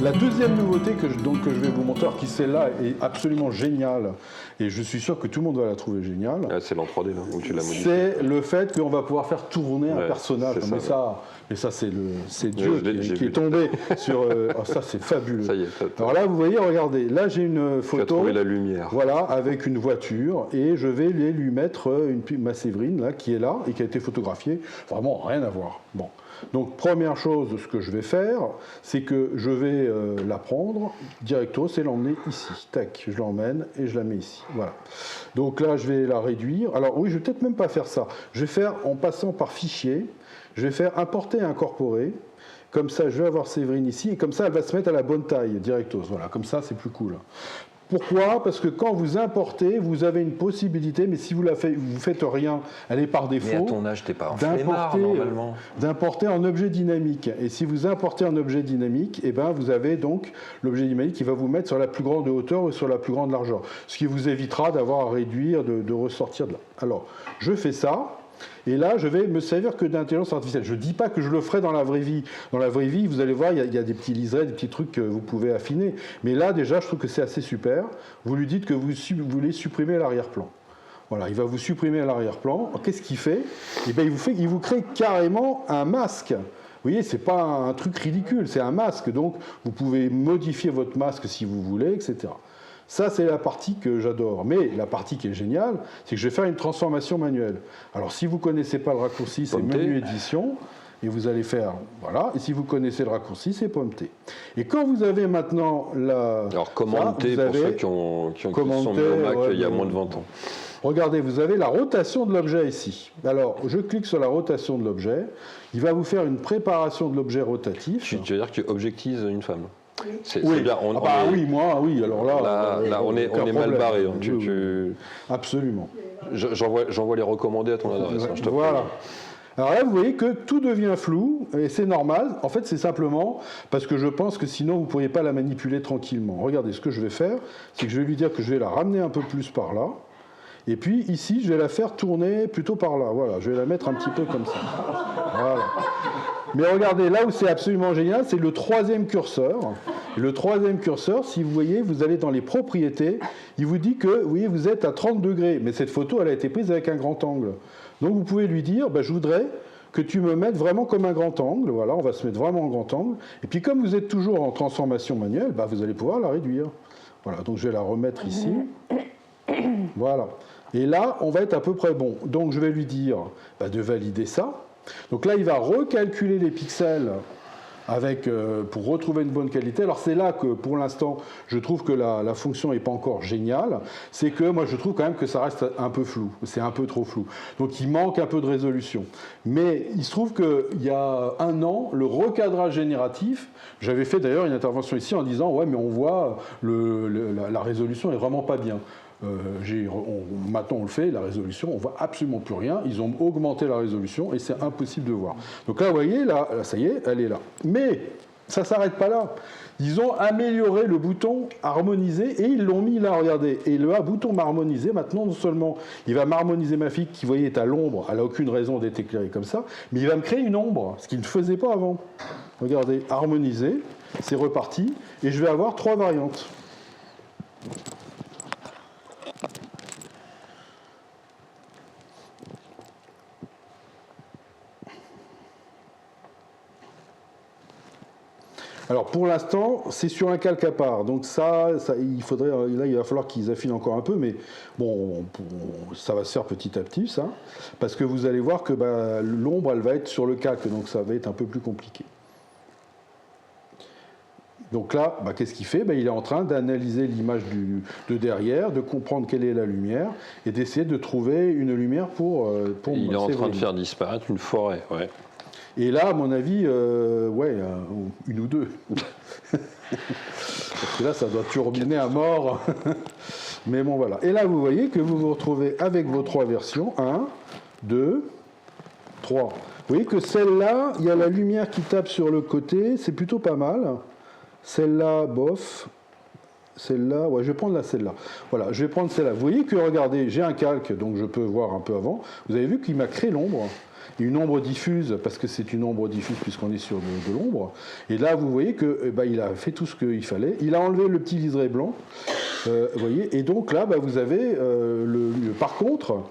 La deuxième nouveauté que je vais vous montrer, alors qui celle-là est absolument géniale, et je suis sûr que tout le monde va la trouver géniale. Ah, c'est l'en 3D là, où tu l'as modifié. C'est le fait qu'on va pouvoir faire tourner un personnage. Mais ça, c'est Dieu qui est tombé sur. Ça, c'est fabuleux. Ça y est. Alors là, vous voyez, regardez, là j'ai une photo. Tu as trouvé la lumière. Voilà, avec une voiture, et je vais lui mettre ma Séverine là, qui est là et qui a été photographiée. Vraiment rien à voir. Bon. Donc première chose, ce que je vais faire, c'est que je vais la prendre directo, c'est l'emmener ici. Tac, je l'emmène et je la mets ici. Voilà. Donc là, je vais la réduire. Alors oui, je vais peut-être même pas faire ça. Je vais faire en passant par fichier. Je vais faire importer et incorporer. Comme ça, je vais avoir Séverine ici et comme ça, elle va se mettre à la bonne taille directos. Voilà, comme ça, c'est plus cool. Pourquoi? Parce que quand vous importez, vous avez une possibilité, mais si vous faites rien, elle est par défaut. Mais à ton âge, t'es pas en flemmard, normalement. D'importer en objet dynamique. Et si vous importez en objet dynamique, eh ben, vous avez donc l'objet dynamique qui va vous mettre sur la plus grande hauteur ou sur la plus grande largeur. Ce qui vous évitera d'avoir à réduire, de ressortir de là. Alors, je fais ça. Et là, je vais me servir que d'intelligence artificielle. Je ne dis pas que je le ferai dans la vraie vie. Dans la vraie vie, vous allez voir, il y a des petits liserés, des petits trucs que vous pouvez affiner. Mais là, déjà, je trouve que c'est assez super. Vous lui dites que vous voulez supprimer l'arrière-plan. Voilà, il va vous supprimer l'arrière-plan. Qu'est-ce qu'il fait? Eh bien, il vous crée carrément un masque. Vous voyez, ce n'est pas un truc ridicule, c'est un masque. Donc, vous pouvez modifier votre masque si vous voulez, etc. Ça, c'est la partie que j'adore. Mais la partie qui est géniale, c'est que je vais faire une transformation manuelle. Alors, si vous ne connaissez pas le raccourci, c'est menu édition. Et vous allez faire, voilà. Et si vous connaissez le raccourci, c'est pomme T. Et quand vous avez maintenant la... Alors, commande T pour ceux qui sont mis au Mac il y a moins de 20 ans. Regardez, vous avez la rotation de l'objet ici. Alors, je clique sur la rotation de l'objet. Il va vous faire une préparation de l'objet rotatif. Tu veux dire que tu objectivises une femme? Oui. Bien. Oui, moi, oui. Alors là, on est mal barré. Hein. Absolument. J'envoie les recommandés à ton adresse. Hein, je te voilà. Alors là, vous voyez que tout devient flou, et c'est normal. En fait, c'est simplement parce que je pense que sinon, vous ne pourriez pas la manipuler tranquillement. Regardez, ce que je vais faire, c'est que je vais lui dire que je vais la ramener un peu plus par là. Et puis ici, je vais la faire tourner plutôt par là. Voilà, je vais la mettre un petit peu comme ça. Voilà. Mais regardez, là où c'est absolument génial, c'est le troisième curseur. Et le troisième curseur, si vous voyez, vous allez dans les propriétés, il vous dit que, oui, vous êtes à 30 degrés. Mais cette photo, elle a été prise avec un grand angle. Donc vous pouvez lui dire, je voudrais que tu me mettes vraiment comme un grand angle. Voilà, on va se mettre vraiment en grand angle. Et puis comme vous êtes toujours en transformation manuelle, vous allez pouvoir la réduire. Voilà, donc je vais la remettre ici. Voilà. Et là, on va être à peu près bon. Donc je vais lui dire de valider ça. Donc là, il va recalculer les pixels pour retrouver une bonne qualité. Alors c'est là que, pour l'instant, je trouve que la fonction n'est pas encore géniale. C'est que moi, je trouve quand même que ça reste un peu flou. C'est un peu trop flou. Donc il manque un peu de résolution. Mais il se trouve qu'il y a un an, le recadrage génératif, j'avais fait d'ailleurs une intervention ici en disant « Ouais, mais on voit, la résolution est vraiment pas bien ». Maintenant on le fait, la résolution, on voit absolument plus rien. Ils ont augmenté la résolution et c'est impossible de voir. Donc là, vous voyez, là, ça y est, elle est là. Mais ça ne s'arrête pas là. Ils ont amélioré le bouton harmoniser et ils l'ont mis là, regardez. Et le bouton harmoniser, maintenant, non seulement il va m'harmoniser ma fille qui, vous voyez, est à l'ombre, elle n'a aucune raison d'être éclairée comme ça, mais il va me créer une ombre, ce qu'il ne faisait pas avant. Regardez, harmoniser, c'est reparti, et je vais avoir 3 variantes. Alors pour l'instant, c'est sur un calque à part, donc ça il va falloir qu'ils affinent encore un peu, mais bon, ça va se faire petit à petit, ça, parce que vous allez voir que l'ombre, elle va être sur le calque, donc ça va être un peu plus compliqué. Donc là, qu'est-ce qu'il fait? Il est en train d'analyser l'image de derrière, de comprendre quelle est la lumière, et d'essayer de trouver une lumière pour il est en train de faire disparaître une forêt, ouais. Et là, à mon avis, une ou deux. Parce que là, ça doit turbiner à mort. Mais bon, voilà. Et là, vous voyez que vous vous retrouvez avec vos 3 versions. 1, 2, 3. Vous voyez que celle-là, il y a la lumière qui tape sur le côté. C'est plutôt pas mal. Celle-là, bof. Celle-là, je vais prendre celle-là. Voilà, je vais prendre celle-là. Vous voyez que, regardez, j'ai un calque, donc je peux voir un peu avant. Vous avez vu qu'il m'a créé l'ombre. une ombre diffuse, parce que c'est une ombre diffuse puisqu'on est sur de l'ombre. Et là, vous voyez que il a fait tout ce qu'il fallait. Il a enlevé le petit liseré blanc, vous voyez. Et donc là, vous avez par contre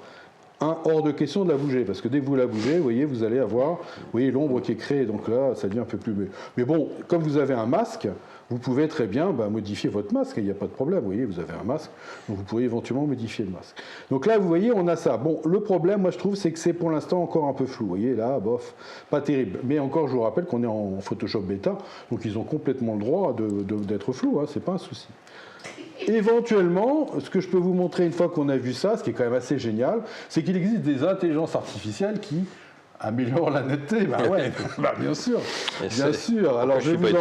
hors de question de la bouger, parce que dès que vous la bougez, vous voyez, vous allez avoir, l'ombre qui est créée. Donc là, ça devient un peu plus. Mais bon, comme vous avez un masque, vous pouvez très bien modifier votre masque, il n'y a pas de problème, vous voyez, vous avez un masque, donc vous pouvez éventuellement modifier le masque. Donc là, vous voyez, on a ça. Bon, le problème, moi je trouve, c'est que c'est pour l'instant encore un peu flou, vous voyez, là, bof, pas terrible. Mais encore, je vous rappelle qu'on est en Photoshop bêta, donc ils ont complètement le droit d'être flou, hein, c'est pas un souci. Éventuellement, ce que je peux vous montrer une fois qu'on a vu ça, ce qui est quand même assez génial, c'est qu'il existe des intelligences artificielles qui améliorent la netteté. Bien sûr, bien sûr. Alors je vais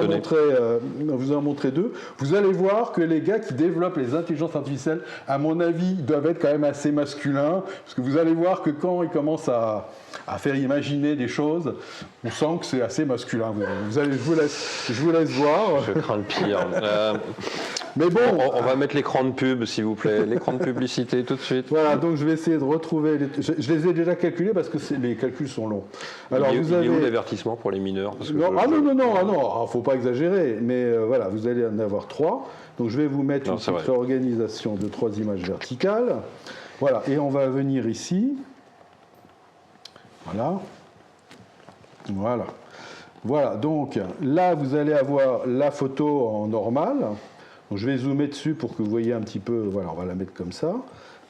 vous en montrer deux. Vous allez voir que les gars qui développent les intelligences artificielles, à mon avis, doivent être quand même assez masculins, parce que vous allez voir que quand ils commencent à faire imaginer des choses, on sent que c'est assez masculin. Je vous laisse voir. Je crains le pire. Mais bon, on va mettre l'écran de pub, s'il vous plaît, l'écran de publicité tout de suite. Voilà, donc je vais essayer de retrouver. Je les ai déjà calculés parce que les calculs sont longs. Alors il y a où l'avertissement pour les mineurs? Non, faut pas exagérer. Mais voilà, vous allez en avoir 3. Donc je vais vous mettre une petite réorganisation de 3 images verticales. Voilà, et on va venir ici. Voilà, donc là, vous allez avoir la photo en normal. Donc, je vais zoomer dessus pour que vous voyez un petit peu. Voilà, on va la mettre comme ça.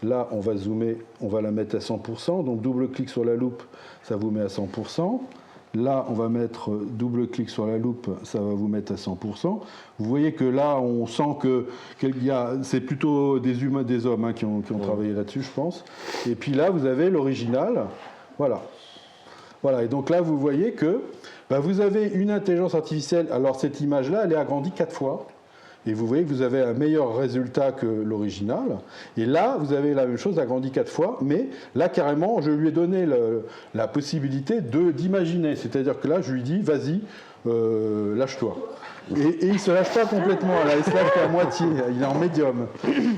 Là, on va zoomer, on va la mettre à 100%. Donc, double-clic sur la loupe, ça vous met à 100%. Là, on va mettre double-clic sur la loupe, ça va vous mettre à 100%. Vous voyez que là, on sent que c'est plutôt des hommes qui ont travaillé là-dessus, je pense. Et puis là, vous avez l'original. Voilà, et donc là, vous voyez que vous avez une intelligence artificielle. Alors, cette image-là, elle est agrandie 4 fois. Et vous voyez que vous avez un meilleur résultat que l'original. Et là, vous avez la même chose, agrandi 4 fois. Mais là, carrément, je lui ai donné la possibilité d'imaginer. C'est-à-dire que là, je lui dis, vas-y, lâche-toi. Et il ne se lâche pas complètement, là, il se lâche qu'à moitié, il est en médium.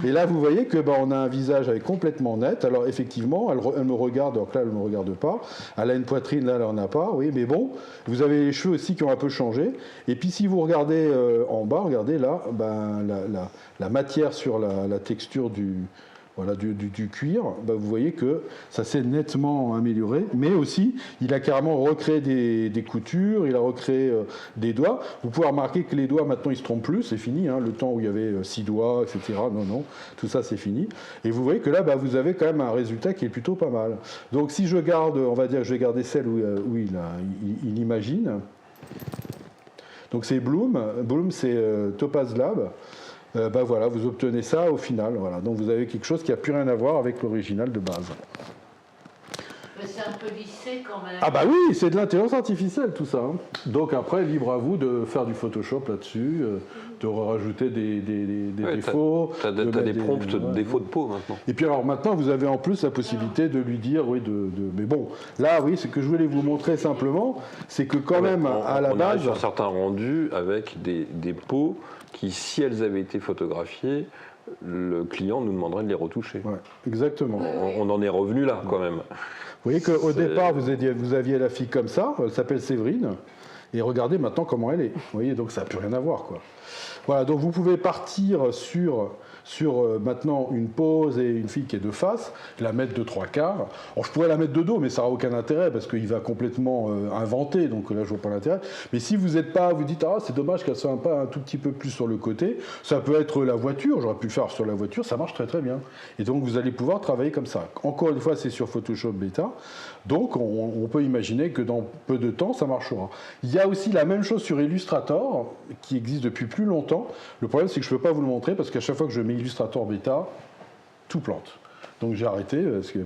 Et là, vous voyez que on a un visage complètement net. Alors effectivement, elle me regarde, donc là, elle ne me regarde pas. Elle a une poitrine, là, elle n'en a pas. Oui, mais bon, vous avez les cheveux aussi qui ont un peu changé. Et puis si vous regardez en bas, regardez là, la matière sur la texture du cuir, vous voyez que ça s'est nettement amélioré, mais aussi il a carrément recréé des coutures, il a recréé des doigts. Vous pouvez remarquer que les doigts maintenant ils se trompent plus, c'est fini, le temps où il y avait 6 doigts, etc. Non, tout ça c'est fini. Et vous voyez que là vous avez quand même un résultat qui est plutôt pas mal. Donc si je garde, on va dire que je vais garder celle où il imagine. Donc c'est Bloom c'est Topaz Lab. Voilà, vous obtenez ça au final. Voilà. Donc vous avez quelque chose qui n'a plus rien à voir avec l'original de base. Mais c'est un peu lissé quand même. Ah oui, c'est de l'intelligence artificielle tout ça. Donc après, libre à vous de faire du Photoshop là-dessus, de rajouter des défauts. Tu as des prompts de défauts de peau maintenant. Et puis alors maintenant, vous avez en plus la possibilité de lui dire, mais bon, là oui, ce que je voulais vous montrer simplement, c'est que quand même à la base... On sur certains rendus avec des peaux qui, si elles avaient été photographiées, le client nous demanderait de les retoucher. Ouais, exactement. On en est revenu là, quand même. Vous voyez qu'au départ, vous aviez la fille comme ça, elle s'appelle Séverine, et regardez maintenant comment elle est. Vous voyez, donc ça n'a plus rien à voir, quoi. Voilà, donc vous pouvez partir sur maintenant une pose et une fille qui est de face, la mettre de 3/4. Alors je pourrais la mettre de dos, mais ça n'a aucun intérêt parce qu'il va complètement inventer, donc là je vois pas l'intérêt. Mais si vous n'êtes pas, vous dites c'est dommage qu'elle soit pas un tout petit peu plus sur le côté, ça peut être la voiture, j'aurais pu le faire sur la voiture, ça marche très très bien. Et donc vous allez pouvoir travailler comme ça. Encore une fois, c'est sur Photoshop Beta, donc on peut imaginer que dans peu de temps ça marchera. Il y a aussi la même chose sur Illustrator, qui existe depuis plus longtemps. Le problème c'est que je ne peux pas vous le montrer parce qu'à chaque fois que je mets Illustrator Beta, tout plante. Donc j'ai arrêté parce que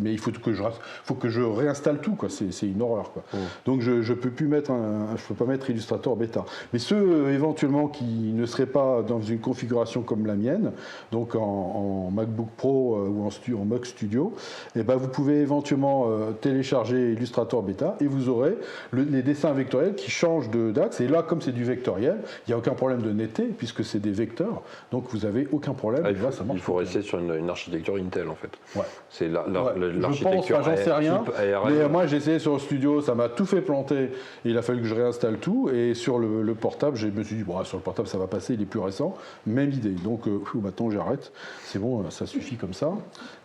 mais il faut que je réinstalle tout, quoi. C'est une horreur, quoi. Donc je peux pas mettre Illustrator Beta. Mais ceux éventuellement qui ne seraient pas dans une configuration comme la mienne, donc en MacBook Pro ou en Mac Studio, vous pouvez éventuellement télécharger Illustrator Beta et vous aurez les dessins vectoriels qui changent d'axe. Et là, comme c'est du vectoriel, il n'y a aucun problème de netteté puisque c'est des vecteurs. Donc vous n'avez aucun problème. Il faut rester sur une architecture l'architecture Intel en fait. Ouais. C'est Ouais, l'architecture j'en sais rien. type ARM. Mais moi, j'ai essayé sur le studio, ça m'a tout fait planter. Il a fallu que je réinstalle tout. Et sur le portable, je me suis dit, bon, sur le portable, ça va passer, il est plus récent. Même idée. Donc, maintenant, j'arrête. C'est bon, ça suffit comme ça.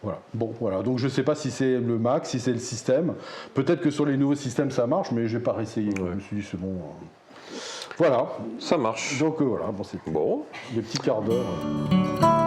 Voilà. Bon, voilà. Donc, je ne sais pas si c'est le Mac, si c'est le système. Peut-être que sur les nouveaux systèmes, ça marche, mais je n'ai pas réessayé. Je me suis dit, c'est bon. Voilà. Ça marche. Donc, voilà. Bon, c'était Bon. des petits quarts d'heure.